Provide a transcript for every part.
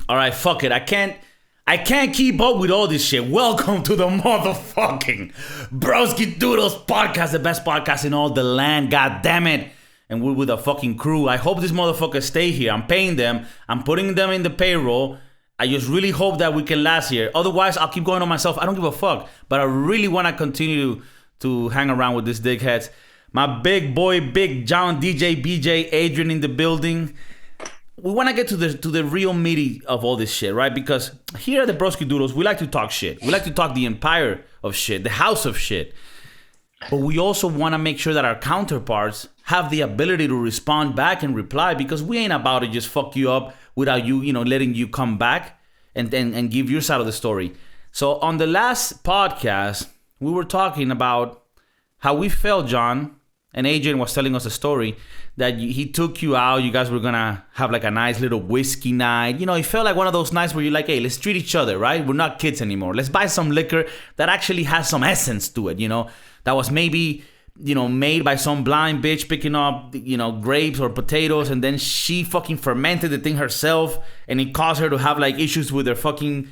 All right, fuck it. I can't keep up with all this shit. Welcome to the motherfucking Broskiedoodles Podcast, the best podcast in all the land. God damn it. And we're with a fucking crew. I hope these motherfuckers stay here. I'm paying them. I'm putting them in the payroll. I just really hope that we can last here. Otherwise, I'll keep going on myself. I don't give a fuck. But I really want to continue to hang around with these dickheads. My big boy, Big John, DJ, BJ, Adrian in the building. We want to get to the real meaty of all this shit, right? Because here at the Broskiedoodles, we like to talk shit. We like to talk the empire of shit, the house of shit. But we also want to make sure that our counterparts have the ability to respond back and reply, because we ain't about to just fuck you up without you, letting you come back and give your side of the story. So on the last podcast, we were talking about how we felt, John, and Adrian was telling us a story that he took you out. You guys were going to have like a nice little whiskey night. It felt like one of those nights where you're like, hey, let's treat each other, right? We're not kids anymore. Let's buy some liquor that actually has some essence to it, that was maybe, made by some blind bitch picking up, grapes or potatoes. And then she fucking fermented the thing herself. And it caused her to have like issues with her fucking,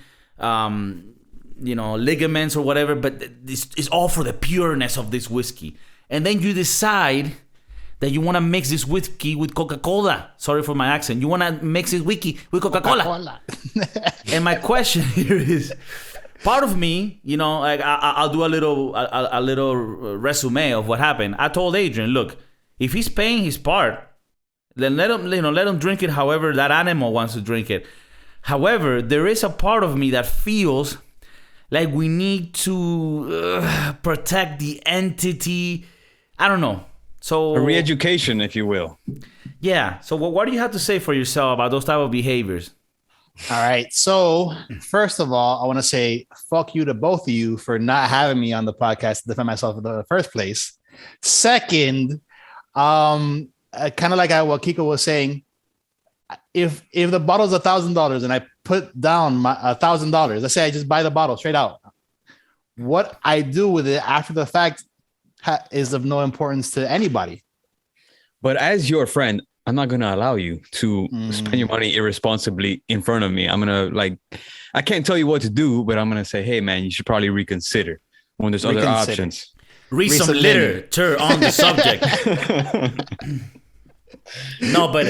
ligaments or whatever. But it's all for the pureness of this whiskey. And then you decide that you want to mix this whiskey with Coca Cola. Sorry for my accent. You want to mix this whiskey with Coca Cola. And my question here is, part of me, I'll do a little resume of what happened. I told Adrian, look, if he's paying his part, then let him drink it however that animal wants to drink it. However, there is a part of me that feels like we need to protect the entity. I don't know. So a re-education, if you will. Yeah. So what do you have to say for yourself about those type of behaviors? All right. So first of all, I want to say fuck you to both of you for not having me on the podcast to defend myself in the first place. Second, kind of like what KIKO was saying, if the bottle's $1,000 and I put down my $1,000, let's say I just buy the bottle straight out, what I do with it after the fact is of no importance to anybody. But as your friend, I'm not going to allow you to spend your money irresponsibly in front of me. I'm going to I can't tell you what to do, but I'm going to say, hey man, you should probably reconsider when there's other options. Read some literature on the subject. No, but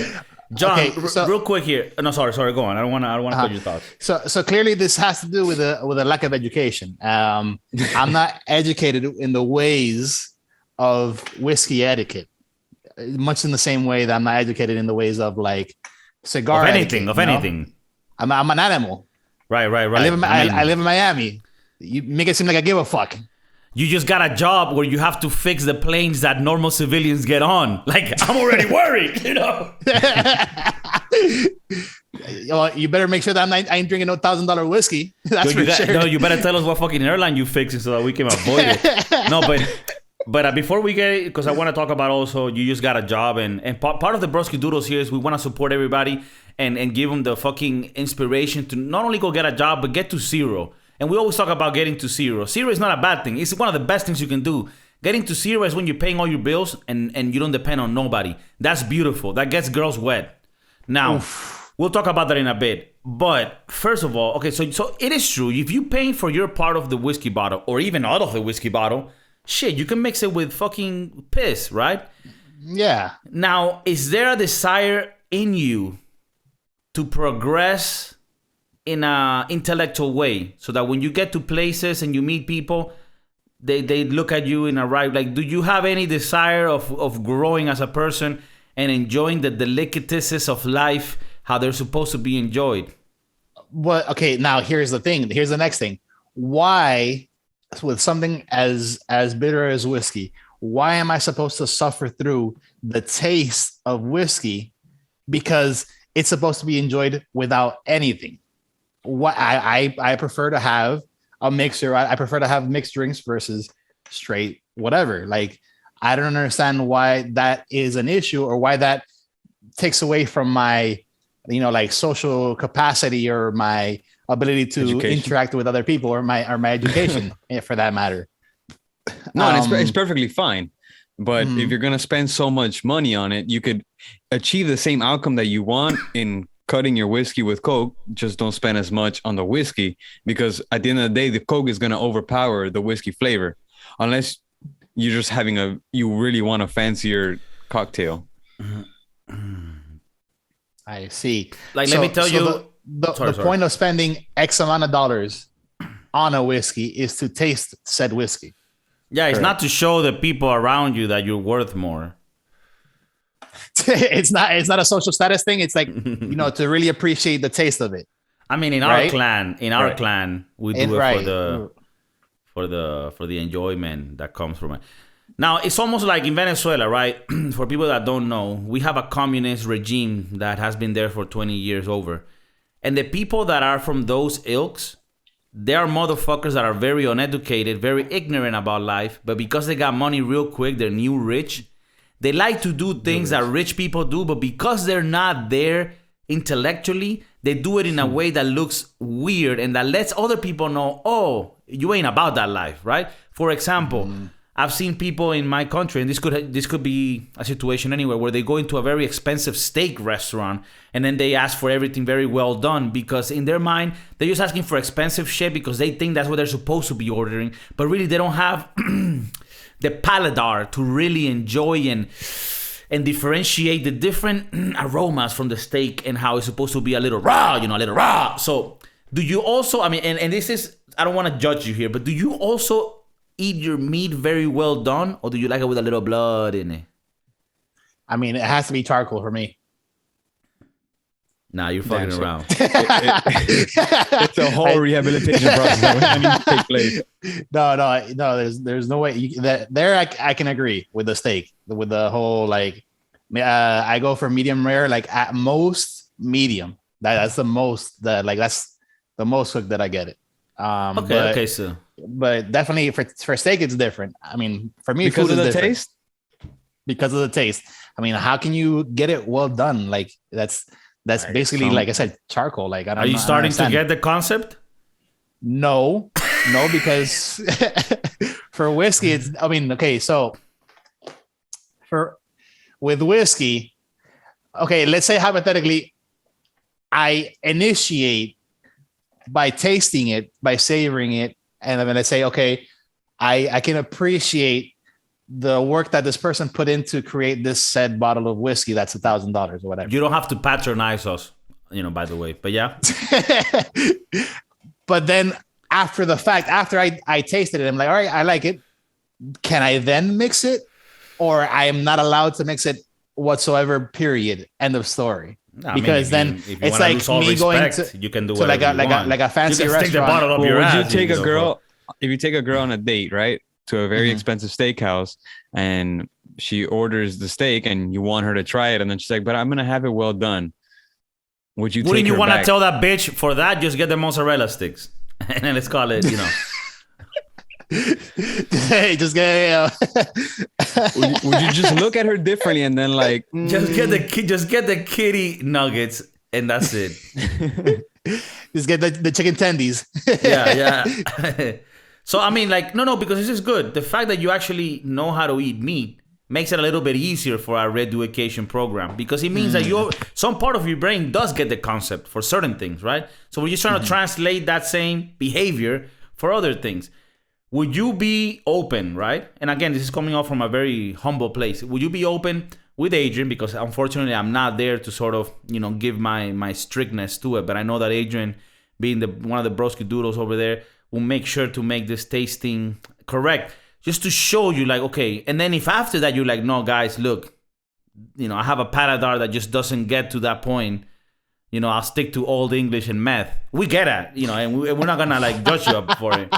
John, okay, real quick here. No, sorry. Go on. I don't want to put your thoughts. So clearly this has to do with a lack of education. I'm not educated in the ways of whiskey etiquette, much in the same way that I'm not educated in the ways of like cigar anything. I'm an animal. Right. I live in Miami. You make it seem like I give a fuck. You just got a job where you have to fix the planes that normal civilians get on. Like, I'm already worried, You better make sure that I ain't drinking no $1,000 whiskey. That's for sure. No, you better tell us what fucking airline you fixing so that we can avoid it. No, but before we get it, because I want to talk about also, you just got a job. And part of the Broskiedoodles here is we want to support everybody and give them the fucking inspiration to not only go get a job, but get to zero. And we always talk about getting to zero. Zero is not a bad thing. It's one of the best things you can do. Getting to zero is when you're paying all your bills and you don't depend on nobody. That's beautiful. That gets girls wet. Now, we'll talk about that in a bit. But first of all, okay, so it is true. If you're paying for your part of the whiskey bottle or even out of the whiskey bottle, shit, you can mix it with fucking piss, right? Yeah. Now, is there a desire in you to progress in a intellectual way so that when you get to places and you meet people, they look at you in a right, like, do you have any desire of growing as a person and enjoying the delicatessen of life how they're supposed to be enjoyed? Well, okay, now here's the thing. Here's the next thing. Why, with something as bitter as whiskey, why am I supposed to suffer through the taste of whiskey because it's supposed to be enjoyed without anything? What I prefer to have a mixer. I prefer to have mixed drinks versus straight whatever. Like, I don't understand why that is an issue or why that takes away from my, like social capacity or my ability to interact with other people or my education for that matter. No, and it's perfectly fine. But if you're going to spend so much money on it, you could achieve the same outcome that you want in cutting your whiskey with Coke, just don't spend as much on the whiskey, because at the end of the day, the Coke is going to overpower the whiskey flavor, unless you're just you really want a fancier cocktail. I see. Like, let me tell you, the point of spending X amount of dollars on a whiskey is to taste said whiskey. Yeah, it's not to show the people around you that you're worth more. It's not a social status thing. It's like, to really appreciate the taste of it. I mean, in our clan, we do it for the enjoyment that comes from it. Now, it's almost like in Venezuela, right? For people that don't know, we have a communist regime that has been there for 20 years over. And the people that are from those ilks, they are motherfuckers that are very uneducated, very ignorant about life. But because they got money real quick, they're new rich. They like to do things that rich people do. But because they're not there intellectually, they do it in a way that looks weird and that lets other people know, oh, you ain't about that life, right? For example, I've seen people in my country, and this could be a situation anywhere, where they go into a very expensive steak restaurant and then they ask for everything very well done, because in their mind, they're just asking for expensive shit because they think that's what they're supposed to be ordering. But really, they don't have the paladar to really enjoy and differentiate the different aromas from the steak and how it's supposed to be a little raw. So do you also, I mean, and this is, I don't want to judge you here, but do you also eat your meat very well done, or do you like it with a little blood in it? I mean, it has to be charcoal for me. Nah, you're fucking around. It's a whole rehabilitation process that needs to take place. No. There's no way. I can agree with the steak, with the whole like. I go for medium rare, like at most medium. That's the most that's the most cooked that I get it. Okay, so. But definitely for steak, it's different. I mean, for me, because food of is the different. taste. Because of the taste. I mean, how can you get it well done? Like that's basically, like I said, charcoal. Like, I don't. Are you starting to get the concept? No, because for whiskey, it's. I mean, okay, so with whiskey, okay, let's say hypothetically, I initiate by tasting it, by savoring it, and then I say, okay, I can appreciate the work that this person put in to create this said bottle of whiskey that's $1,000 or whatever. You don't have to patronize us, by the way, but yeah. But then after the fact, after I tasted it, I'm like, all right, I like it. Can I then mix it? Or I am not allowed to mix it whatsoever, period. End of story. No, because then it's like me going to, you can do to like a fancy restaurant. Stick the bottle up your ass. Would you take a girl, if you take a girl on a date, right, to a very expensive steakhouse, and she orders the steak and you want her to try it, and then she's like, but I'm going to have it well done. Would you Wouldn't take you her want to back? tyou tell that bitch, for that, just get the mozzarella sticks? And then let's call it, Hey, just get. Would you just look at her differently and then like just get the kitty nuggets and that's it. Just get the chicken tendies. Yeah. So I mean, like, no, because this is good. The fact that you actually know how to eat meat makes it a little bit easier for our re-education program, because it means that some part of your brain does get the concept for certain things, right? So we're just trying to translate that same behavior for other things. Would you be open, right? And again, this is coming off from a very humble place. Would you be open with Adrian? Because unfortunately, I'm not there to sort of, give my strictness to it. But I know that Adrian, being one of the Broskiedoodles over there, will make sure to make this tasting correct. Just to show you, like, okay. And then if after that you're like, no, guys, look, I have a paladar that just doesn't get to that point. I'll stick to Old English and meth. We get it, and we're not going to like judge you up for it.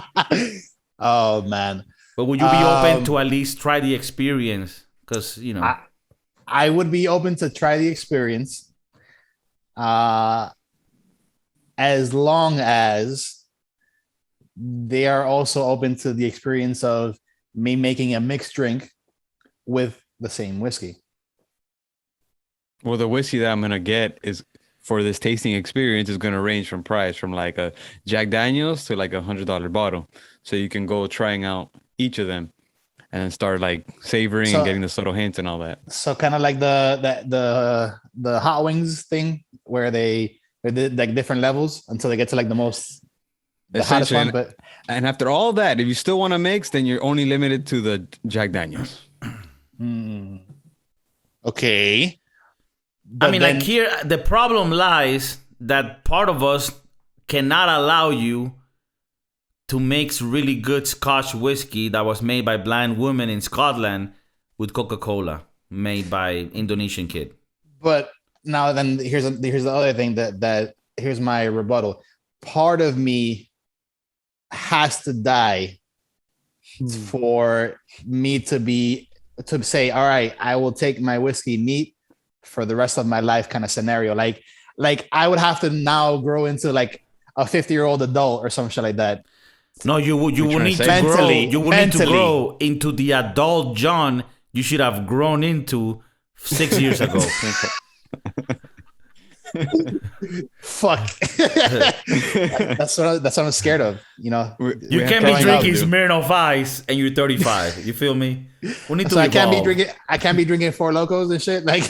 Oh man! But would you be open to at least try the experience? Because I would be open to try the experience, as long as they are also open to the experience of me making a mixed drink with the same whiskey. Well, the whiskey that I'm gonna get is for this tasting experience is gonna range from price from like a Jack Daniels to like $100 bottle. So you can go trying out each of them. and then start like savoring and getting the subtle hints and all that. So kind of like the hot wings thing where they did like different levels until they get to like the hottest one. But and after all that, if you still want to mix, then you're only limited to the Jack Daniels. Okay. But I mean, like here, the problem lies that part of us cannot allow you to mix really good Scotch whiskey that was made by blind women in Scotland with Coca Cola made by Indonesian kid. But now then, here's the other thing that here's my rebuttal. Part of me has to die for me to say, all right, I will take my whiskey neat for the rest of my life kind of scenario. Like I would have to now grow into like a 50-year-old adult or some shit like that. No, you will need to grow. You will need to grow into the adult John you should have grown into 6 years ago. Fuck. that's what I'm scared of. You know, you can't be drinking Smirnoff Ice and you're 35. You feel me? We need to. So I can't be drinking Four Locos and shit. Like,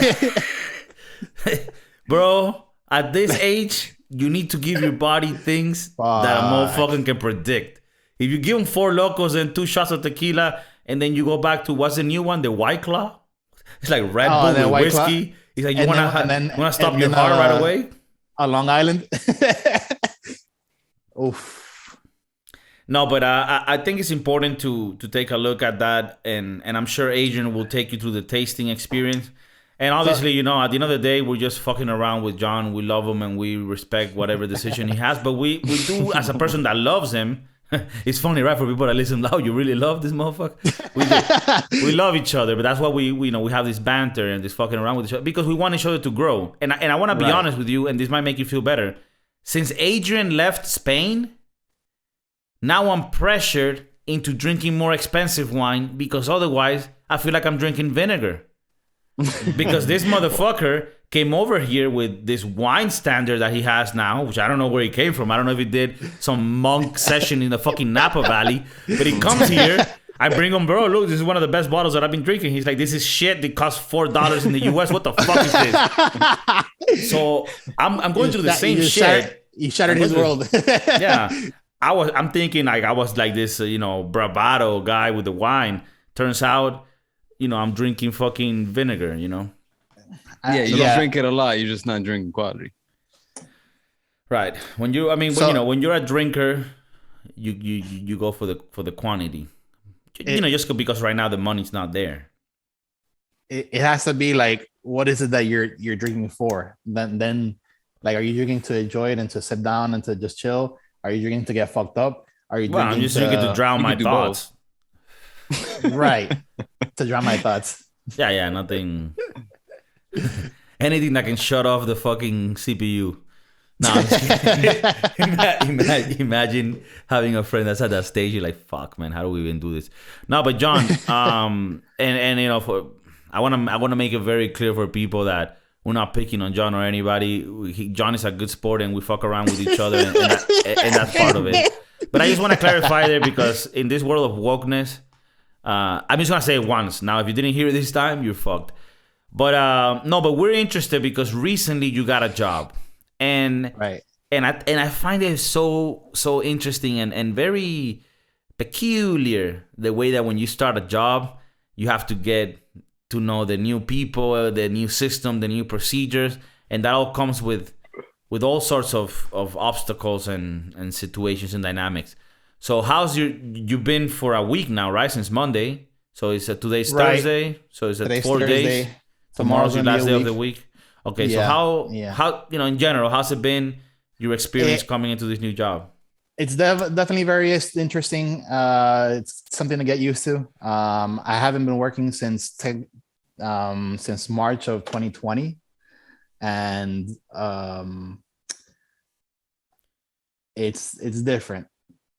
bro, at this age, you need to give your body things that a motherfucker can predict. If you give him Four Locos and 2 shots of tequila, and then you go back to what's the new one, the White Claw. It's like Red Bull with whiskey. Claw. He's like, you wanna stop your heart right away? On Long Island. Oof. No, but I think it's important to take a look at that, and I'm sure Adrian will take you through the tasting experience. And obviously, you know, at the end of the day, we're just fucking around with John. We love him and we respect whatever decision he has. But we do, as a person that loves him, it's funny, right? For people that listen, you really love this motherfucker? We love each other, but that's why we have this banter and this fucking around with each other because we want each other to grow. And I want to be honest with you, and this might make you feel better. Since Adrian left Spain, now I'm pressured into drinking more expensive wine because otherwise I feel like I'm drinking vinegar. Because this motherfucker came over here with this wine standard that he has now, which I don't know where he came from. I don't know if he did some monk session in the fucking Napa Valley, but he comes here. I bring him, bro, look, this is one of the best bottles that I've been drinking. He's like, this is shit. It costs $4 in the US. What the fuck is this? So I'm going through the same shit. You shattered his world. Yeah. I'm thinking like I was like this, bravado guy with the wine. Turns out, I'm drinking fucking vinegar, you don't drink it a lot. You're just not drinking quality. Right. When you're a drinker, you go for the quantity. Just because right now the money's not there. It has to be like, what is it that you're drinking for? Then like, are you drinking to enjoy it and to sit down and to just chill? Are you drinking to get fucked up? Are you drinking I'm just drinking to drown my thoughts. Right. To drown my thoughts. Yeah, nothing. Anything that can shut off the fucking CPU. No, I'm just imagine having a friend that's at that stage. You're like, fuck, man, how do we even do this? No, but John, I want to make it very clear for people that we're not picking on John or anybody. John is a good sport, and we fuck around with each other, and that's part of it. But I just want to clarify there because in this world of wokeness, I'm just gonna say it once. Now, if you didn't hear it this time, you're fucked. But but we're interested because recently you got a job, and right, and I find it so interesting and very peculiar the way that when you start a job, you have to get to know the new people, the new system, the new procedures, and that all comes with all sorts of obstacles and situations and dynamics. So how's you've been for a week now, right? Since Monday. So it's today's Thursday. So it's today's 4 days. Tomorrow's your last day of the week. Okay, yeah. So how in general, how's it been, your experience coming into this new job? It's definitely very interesting. It's something to get used to. I haven't been working since March of 2020. And it's different.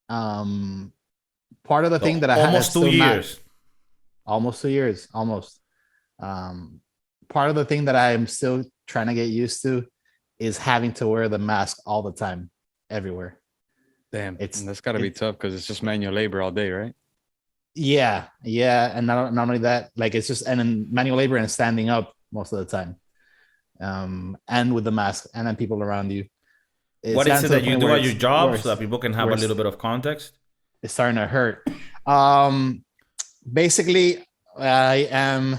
Part of the thing that I almost 2 years. Almost 2 years. Part of the thing that I'm still trying to get used to is having to wear the mask all the time, everywhere. Damn, that's got to be tough because it's just manual labor all day, right? Yeah, yeah, and not only that, like it's just and then manual labor and standing up most of the time, and with the mask, and then people around you. It's What is gotten it to the that you point do where at your it's job so worse, that people can have a worse. little bit of context? It's starting to hurt. Um, Basically, I'm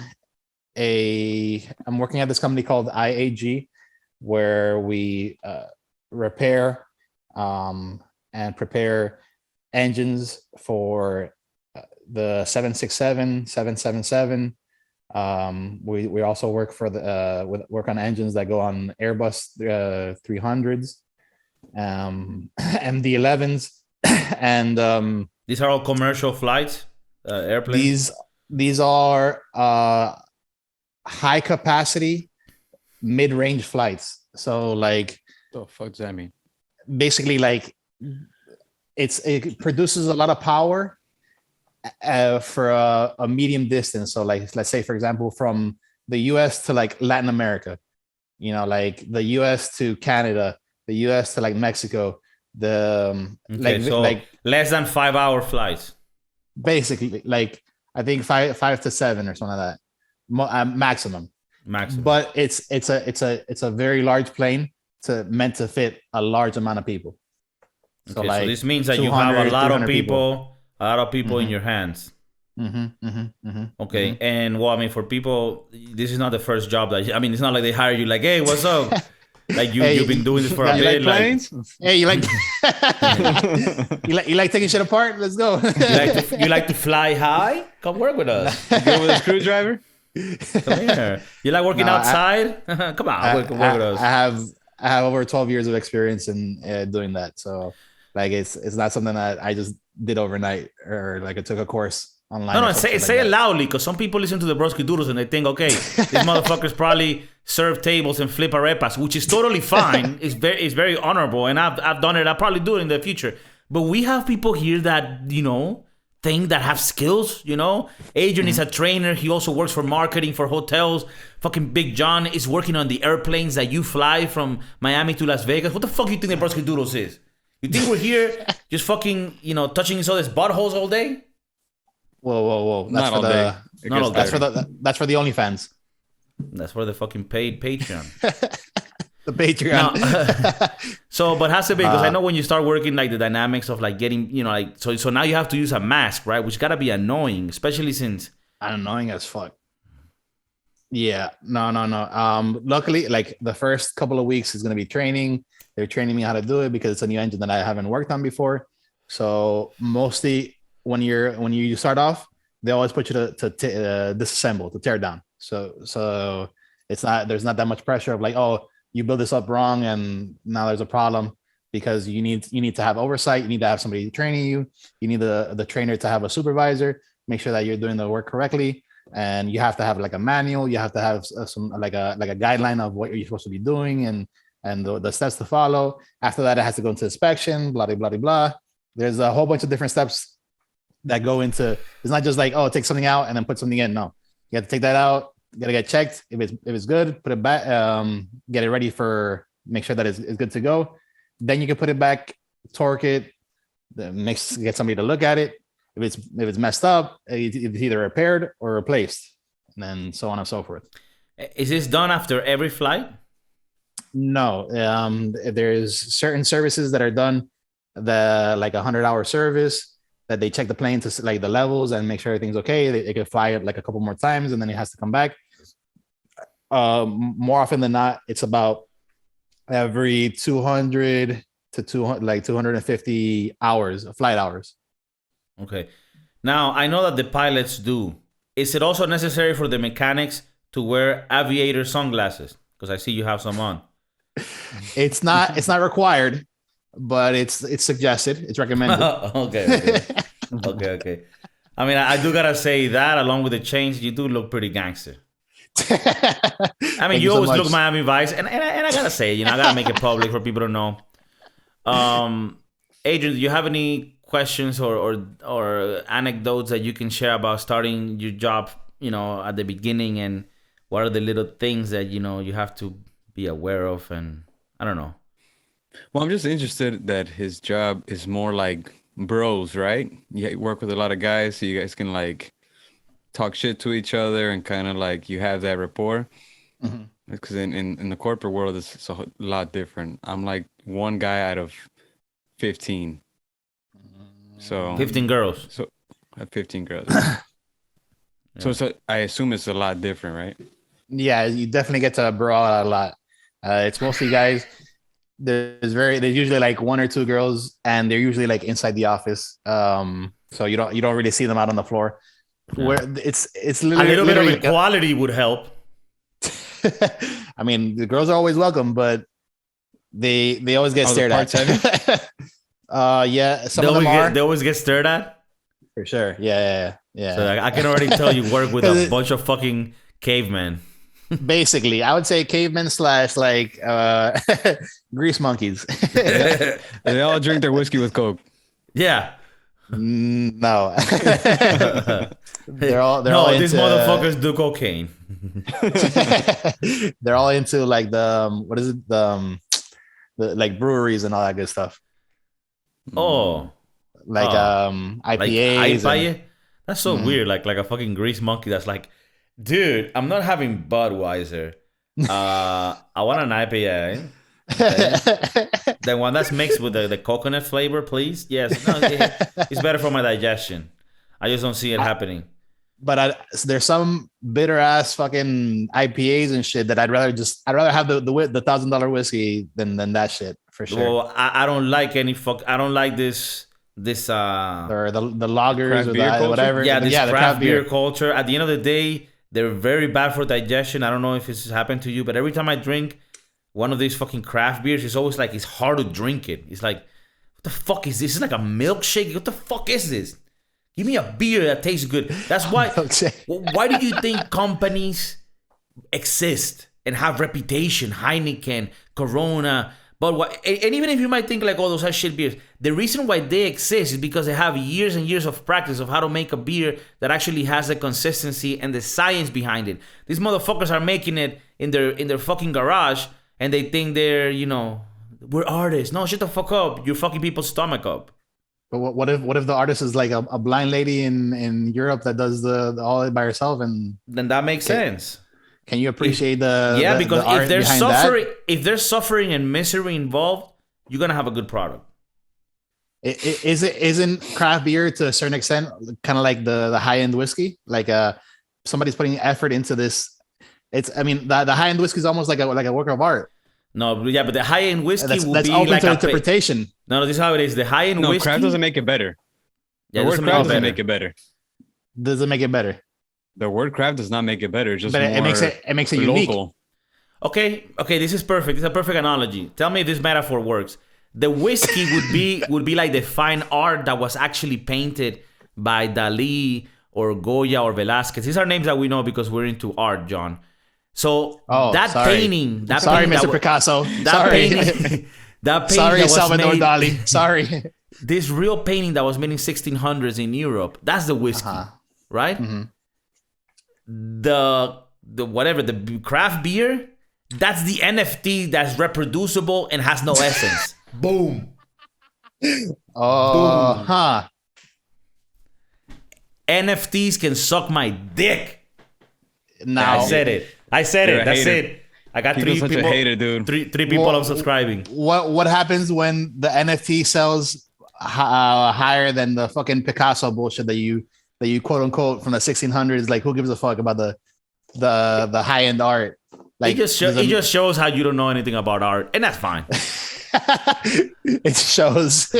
working at this company called IAG, where we repair and prepare engines for the 767, 777. We also work for work on engines that go on Airbus 300s, and the 11s, and These are all commercial flights, airplanes. these are high capacity mid range flights. So like The fuck does that mean? basically like it produces a lot of power for a medium distance. So like let's say for example from the U.S. to like Latin America, like the U.S. to Canada, the U.S. to like Mexico, Okay, so less than 5 hour flights. basically like I think five to seven or something like that maximum. Maximum. But it's a very large plane meant to fit a large amount of people. So okay, like so this means that you have a lot of 300 people, Mhm. in your hands. Mm-hmm. Okay, and well, I mean, for people, this is not the first job that I mean, it's not like they hire you like, hey, what's up? Like you've been doing this for a you bit. like planes? Hey, you like you like taking shit apart? Let's go. You like to fly high? Come work with us. Go with a screwdriver? Come here. You like working outside? Come on, work with us. I have over 12 years of experience in doing that. So like it's not something that I just did overnight or like I took a course online. No, say it loudly because some people listen to the Broskiedoodles and they think, okay, these motherfuckers probably serve tables and flip arepas, which is totally fine. It's very honorable, and I've done it. I'll probably do it in the future. But we have people here that think that have skills. Adrian is a trainer. He also works for marketing for hotels. Fucking Big John is working on the airplanes that you fly from Miami to Las Vegas. What the fuck do you think the Broskiedoodles is? You think we're here just fucking touching each other's buttholes all day? Whoa! Not all day. That's for the OnlyFans. That's for the fucking paid Patreon. The Patreon. No. But has to be because I know when you start working like the dynamics of like getting like so now you have to use a mask, right? Which gotta be annoying, especially since annoying as fuck. Yeah, no. Luckily, like the first couple of weeks is gonna be training. They're training me how to do it because it's a new engine that I haven't worked on before. So mostly when you start off, they always put you to disassemble, to tear down. So there's not that much pressure of like, oh, you build this up wrong and now there's a problem, because you need to have oversight. You need to have somebody training you. You need the trainer to have a supervisor, make sure that you're doing the work correctly. And you have to have like a manual. You have to have some like a guideline of what you're supposed to be doing and the steps to follow. After that, it has to go into inspection, blah, blah, blah, blah. There's a whole bunch of different steps that go into, it's not just like, oh, take something out and then put something in. No, you have to take that out. You got to get checked. If it's good, put it back, get it ready make sure that it's good to go. Then you can put it back, torque it, get somebody to look at it. If it's messed up, it's either repaired or replaced, and then so on and so forth. Is this done after every flight? No, there's certain services that are done, like 100-hour service, that they check the plane to like the levels and make sure everything's okay. They can fly it like a couple more times and then it has to come back. More often than not, it's about every 200 to 250 hours, flight hours. Okay. Now, I know that the pilots do. Is it also necessary for the mechanics to wear aviator sunglasses? Because I see you have some on. It's not required, but it's suggested. It's recommended. Okay. I mean, I do gotta say that along with the chains, you do look pretty gangster. I mean, you always look Miami Vice, and I gotta say, I gotta make it public for people to know. Adrian, do you have any questions or anecdotes that you can share about starting your job, at the beginning, and what are the little things that you have to be aware of? And I don't know. Well, I'm just interested that his job is more like bros, right? You work with a lot of guys, so you guys can like talk shit to each other and kind of like you have that rapport. Because in the corporate world, it's a lot different. I'm like one guy out of 15. So 15 girls. So 15 girls. So I assume it's a lot different, right? Yeah, you definitely get to bro out a lot. It's mostly guys. There's usually like one or two girls, and they're usually like inside the office. So you don't really see them out on the floor. Yeah. Where it's A little bit of equality would help. I mean, the girls are always welcome, but they always get stared at. Yeah, some of them are. They always get stared at. For sure. Yeah. So I can already tell you work with a bunch of fucking cavemen. Basically, I would say cavemen / like grease monkeys. They all drink their whiskey with Coke. Yeah. No. they're all these motherfuckers do cocaine. They're all into like the what is it, the like breweries and all that good stuff. Oh, like IPAs. Like, that's so weird. Like a fucking grease monkey. That's like, dude, I'm not having Budweiser. I want an IPA. The one that's mixed with the coconut flavor, please. Yes, no, it's better for my digestion. I just don't see it happening. But there's some bitter ass fucking IPAs and shit that I'd rather have the $1,000 whiskey than that shit for sure. Well, I don't like I don't like this or the lagers or whatever. Yeah, the craft beer culture. At the end of the day, they're very bad for digestion. I don't know if this has happened to you, but every time I drink one of these fucking craft beers, it's always like it's hard to drink it. It's like, what the fuck is this? It's like a milkshake. What the fuck is this? Give me a beer that tastes good. That's why. Why do you think companies exist and have reputation? Heineken, Corona, but and even if you might think like, oh, those are shit beers, the reason why they exist is because they have years and years of practice of how to make a beer that actually has the consistency and the science behind it. These motherfuckers are making it in their fucking garage, and they think they're, we're artists. No, shut the fuck up. You're fucking people's stomach up. But what if the artist is like a blind lady in Europe that does the all it by herself, and then that makes sense. Can you appreciate because if there's suffering and misery involved, you're gonna have a good product. Isn't craft beer to a certain extent kind of like the high end whiskey? Like somebody's putting effort into this. The high end whiskey is almost like a work of art. No, yeah, but the high end whiskey that's be open like to interpretation. No, this is how it is. The high end whiskey. Craft doesn't make it better. Yeah, the word craft doesn't make it better. Does it make it better? The word craft does not make it better. It's just it makes it unique. Local. Okay, this is perfect. This is a perfect analogy. Tell me if this metaphor works. The whiskey would be like the fine art that was actually painted by Dali or Goya or Velázquez. These are names that we know because we're into art, John. So painting, Mr. Picasso. Painting sorry, Salvador Dali. Sorry. This real painting that was made in 1600s in Europe. That's the whiskey, right? Mm-hmm. The craft beer, that's the NFT that's reproducible and has no essence. Boom. Boom. NFTs can suck my dick. Now I said it. That's it. I got Kiko's three people. A hater, dude. Three people unsubscribing. What happens when the NFT sells higher than the fucking Picasso bullshit that you quote unquote from the 1600s? Like, who gives a fuck about the high end art? Like, it just shows how you don't know anything about art, and that's fine. It shows.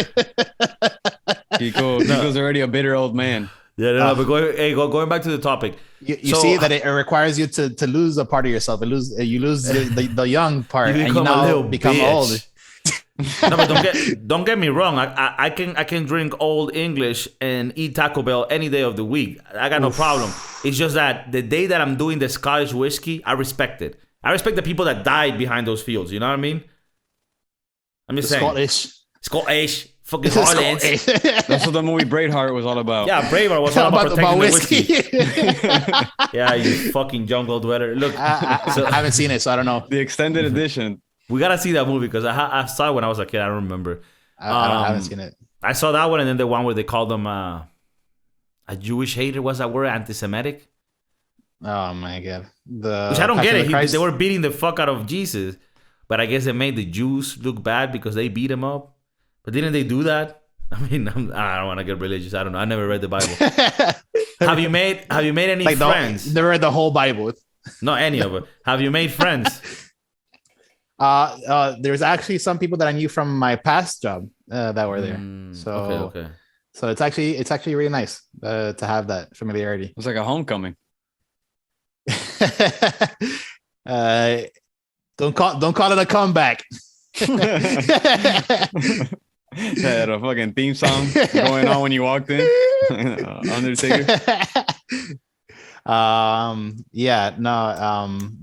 Kiko's already a bitter old man. Yeah, but going back to the topic. You see that it requires you to lose a part of yourself. You lose the young part, and you now become old. No, but don't get me wrong. I can drink old English and eat Taco Bell any day of the week. I got no problem. It's just that the day that I'm doing the Scottish whiskey, I respect it. I respect the people that died behind those fields. You know what I mean? I'm just saying. Scottish. Fucking Hollands. That's what the movie Braveheart was all about. Yeah, Braveheart was all about protecting the whiskey. Yeah, you fucking jungle dweller. Look, I haven't seen it, so I don't know. The extended edition. We gotta see that movie because I saw it when I was a kid. I don't remember. I haven't seen it. I saw that one, and then the one where they called them a Jewish hater. What's that word? Anti-Semitic. Oh my god. Which I don't get it. They were beating the fuck out of Jesus, but I guess they made the Jews look bad because they beat him up. But didn't they do that? I mean, I don't want to get religious. I don't know. I never read the Bible. Have you made any friends? They read the whole Bible. Not any of it. Have you made friends? There's actually some people that I knew from my past job that were there. Okay. So it's actually really nice to have that familiarity. It's like a homecoming. Don't call it a comeback. Had a fucking theme song going on when you walked in. Undertaker.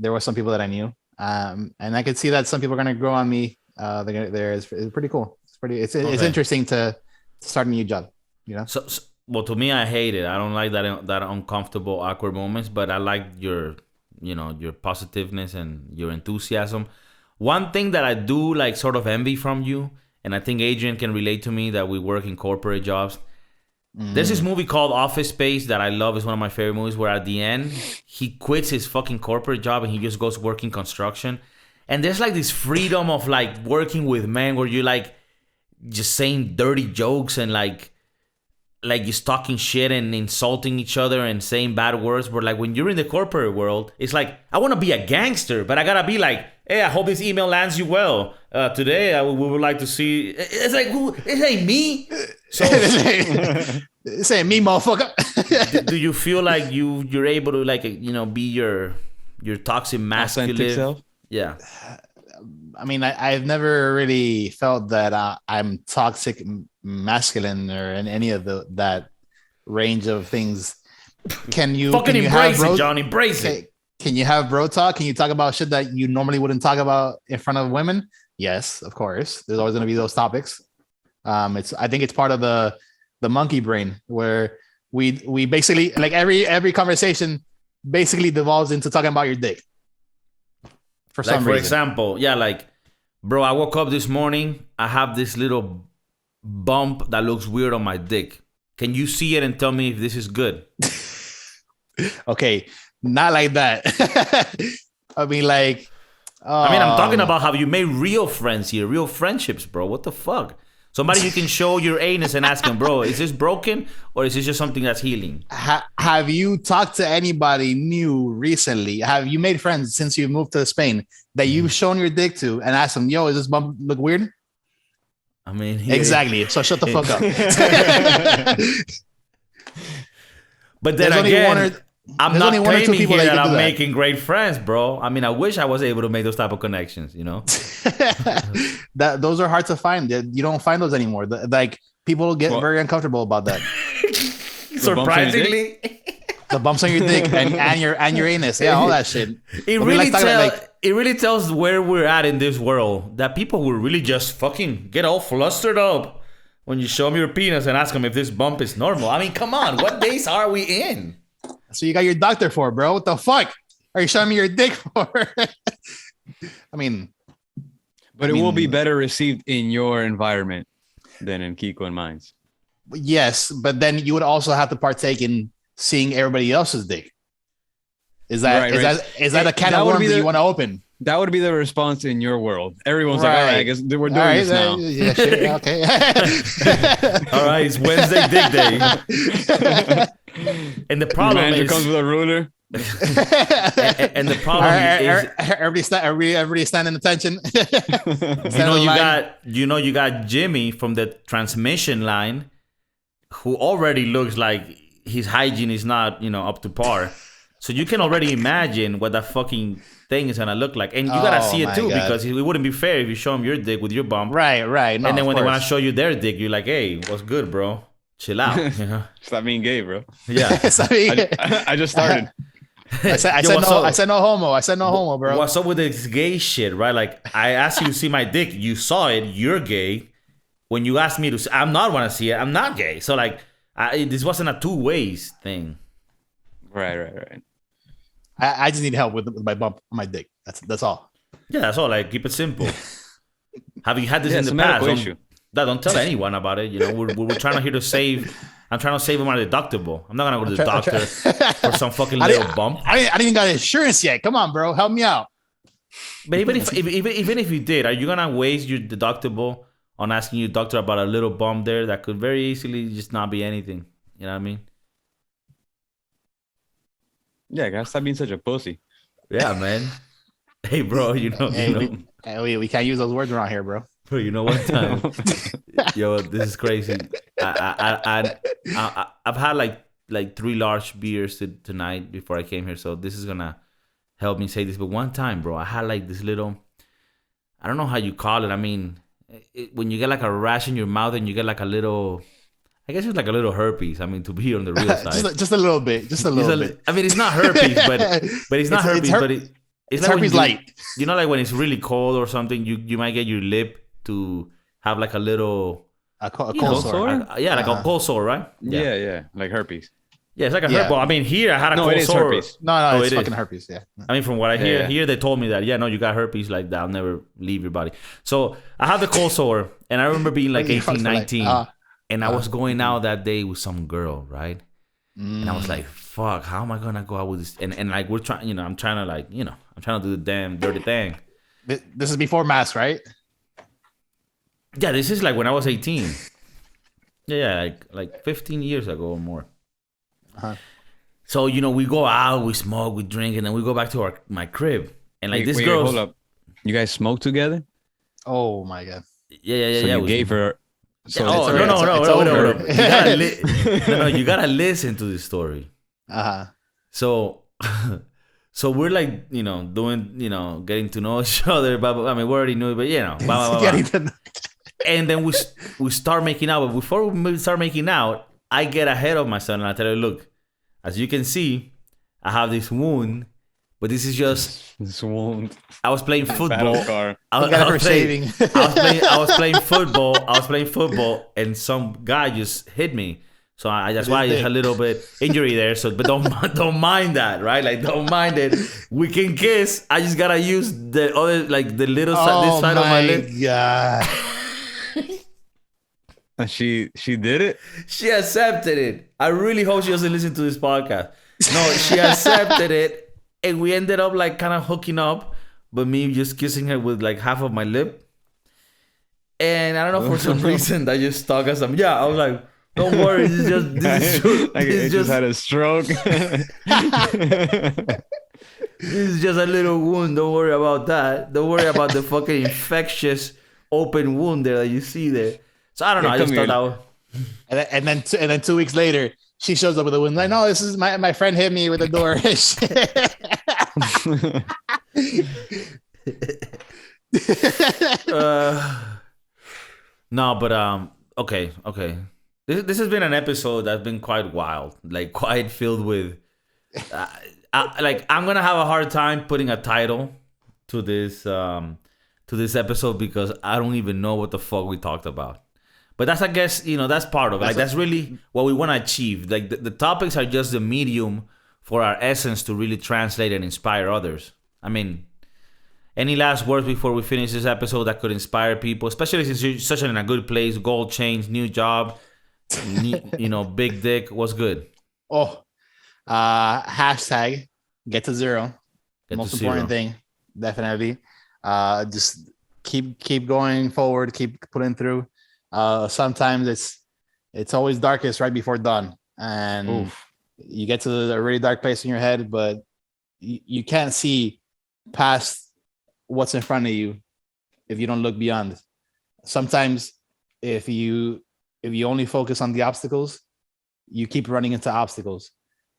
There were some people that I knew, and I could see that some people are gonna grow on me. It's pretty cool. It's interesting to start a new job. You know. So, well, to me, I hate it. I don't like that uncomfortable, awkward moments. But I like your positiveness and your enthusiasm. One thing that I do like sort of envy from you, and I think Adrian can relate to me that we work in corporate jobs. There's this movie called Office Space that I love. It's one of my favorite movies where at the end, he quits his fucking corporate job and he just goes working construction. And there's like this freedom of like working with men where you're like just saying dirty jokes and like just talking shit and insulting each other and saying bad words. But like when you're in the corporate world, it's like, I want to be a gangster, but I got to be like, hey, I hope this email lands you well. Today, we would like to see... It's like, it ain't me. So, it ain't me, motherfucker. do you feel like you're able to like, be your toxic masculine? Authentic self? Yeah. I mean, I've never really felt that I'm toxic masculine or in any of that range of things. Can you embrace it, John? Embrace it. Can you have bro talk? Can you talk about shit that you normally wouldn't talk about in front of women? Yes, of course. There's always going to be those topics. I think it's part of the monkey brain where we basically like every conversation basically devolves into talking about your dick. For some reason. For example, like, bro, I woke up this morning. I have this little bump that looks weird on my dick. Can you see it and tell me if this is good? Okay. Not like that. I mean, like... I'm talking about how you made real friends here. Real friendships, bro. What the fuck? Somebody you can show your anus and ask him, bro, is this broken? Or is this just something that's healing? Have you talked to anybody new recently? Have you made friends since you moved to Spain that you've shown your dick to and asked them, yo, does this bump look weird? I mean... Exactly. So shut the fuck up. But then again... I'm not claiming here that I'm making great friends, bro. I mean, I wish I was able to make those type of connections, Those are hard to find. You don't find those anymore. Like, people get very uncomfortable about that. Surprisingly. The bumps on your dick and your anus. Yeah, all that shit. It really tells where we're at in this world. That people will really just fucking get all flustered up when you show them your penis and ask them if this bump is normal. I mean, come on. What days are we in? So you got your doctor for, bro. What the fuck are you showing me your dick for? I mean, but it will be better received in your environment than in KIKO and mine's. Yes, but then you would also have to partake in seeing everybody else's dick. Is that a can of worms that you want to open? That would be the response in your world. Everyone's like, all right, I guess we're doing this now. Yeah, shit, okay. All right, it's Wednesday Dick Day. And the problem manager is... comes with a ruler. and the problem is... Everybody standing attention. You got Jimmy from the transmission line who already looks like his hygiene is not, up to par. So you can already imagine what that fucking thing is gonna look like, and you gotta see it too, because it wouldn't be fair if you show them your dick with your bump, right? No, and then when they want to show you their dick, you're like, "Hey, what's good, bro? Chill out." Stop being gay, bro. Yeah, I just started. I said no homo, bro. What's up with this gay shit, right? Like, I asked you to see my dick, you saw it, you're gay. When you asked me to, I'm not want to see it, I'm not gay. So like, this wasn't a two ways thing. Right. I just need help with my bump on my dick. That's all. Yeah, that's all. Like, keep it simple. Have you had this in the it's a past? medical issue. Don't tell anyone about it. You know, we're trying to here to save. I'm trying to save my deductible. I'm not gonna go to the doctor for some fucking little bump. I didn't even got insurance yet. Come on, bro, help me out. But even if you did, are you gonna waste your deductible on asking your doctor about a little bump there that could very easily just not be anything? You know what I mean? Yeah, gotta stop being such a pussy. Yeah, man. Hey, bro, you know. We can't use those words around here, bro. Bro, you know one time, yo, this is crazy. I've had like 3 large beers tonight before I came here, so this is gonna help me say this. But one time, bro, I had like this little, I don't know how you call it. I mean, when you get like a rash in your mouth and you get like a little, I guess it's like a little herpes. I mean, to be on the real side, just a little bit, just a little bit. I mean, it's not herpes, but it's not herpes, but it's like herpes light. You know, like when it's really cold or something, you might get your lip to have like a little cold sore. Like a cold sore, right? Yeah, like herpes. Yeah, it's like a herpes. Well, I mean, here I had a cold sore. Herpes. No, it's fucking herpes. Yeah. I mean, from what I hear, here they told me that you got herpes like that. I'll never leave your body. So I had the cold sore, and I remember being like 18, 19, and I was going out that day with some girl, right? And I was like, "Fuck, how am I gonna go out with this?" And like we're trying, I'm trying to do the damn dirty thing. This is before mask, right? Yeah, this is like when I was 18. Yeah, like 15 years ago or more. Uh-huh. So, we go out, we smoke, we drink, and then we go back to my crib. And like this girl. Hold up. You guys smoke together? Oh my God. Yeah. So you gave her. So no. You gotta listen to this story. So we're like, doing, getting to know each other. But I mean, we already knew it, but getting to know. And then we start making out. But before we start making out, I get ahead of myself and I tell her, look, as you can see, I have this wound, but this is just this wound. I was playing football. I was playing football, and some guy just hit me. So that's why I just had a little bit injury there. So, but don't mind that, right? Like, don't mind it. We can kiss. I just gotta use the other, like the little side, this side of my lip. Oh my God. And she did it? She accepted it. I really hope she doesn't listen to this podcast. No, she accepted it. And we ended up like kind of hooking up. But me just kissing her with like half of my lip. And I don't know, for some reason, I just stuck at some. Yeah, I was like, don't worry. This just had a stroke. This is just a little wound. Don't worry about that. Don't worry about the fucking infectious open wound there that you see there. So I don't know. I just thought that was... And then 2 weeks later, she shows up with a wound. Like, no, this is my friend hit me with the door. No, but okay. This has been an episode that's been quite wild, like quite filled with. I'm gonna have a hard time putting a title to this episode because I don't even know what the fuck we talked about. But that's, I guess, that's part of it. Like, that's really what we want to achieve. Like, the topics are just the medium for our essence to really translate and inspire others. I mean, any last words before we finish this episode that could inspire people, especially since you're such in a good place, gold chains, new job, big dick. What's good? Hashtag get to zero. Most important thing, definitely. Just keep going forward, keep putting through. Sometimes it's always darkest right before dawn, and you get to a really dark place in your head, but you can't see past what's in front of you if you don't look beyond. Sometimes if you only focus on the obstacles, you keep running into obstacles.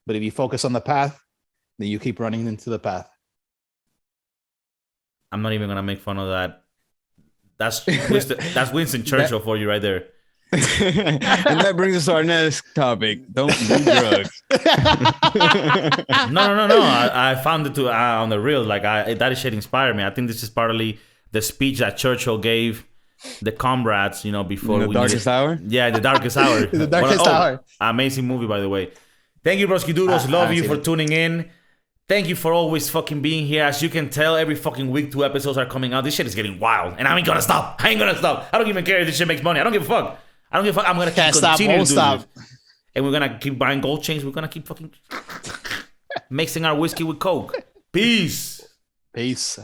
But if you focus on the path, then you keep running into the path. I'm not even gonna make fun of that. That's Winston Churchill for you right there. And that brings us to our next topic. Don't do drugs. No. I found it on the real. Like, that shit inspired me. I think this is partly the speech that Churchill gave the comrades, before in the darkest hour. Yeah, the darkest hour. The darkest hour. Amazing movie, by the way. Thank you, Broskiedoodles. Love you for tuning in. Thank you for always fucking being here. As you can tell, every fucking week 2 episodes are coming out. This shit is getting wild. And I ain't gonna stop. I don't even care if this shit makes money. I don't give a fuck. I'm gonna keep continuing to do this. And we're gonna keep buying gold chains. We're gonna keep fucking mixing our whiskey with Coke. Peace. Peace.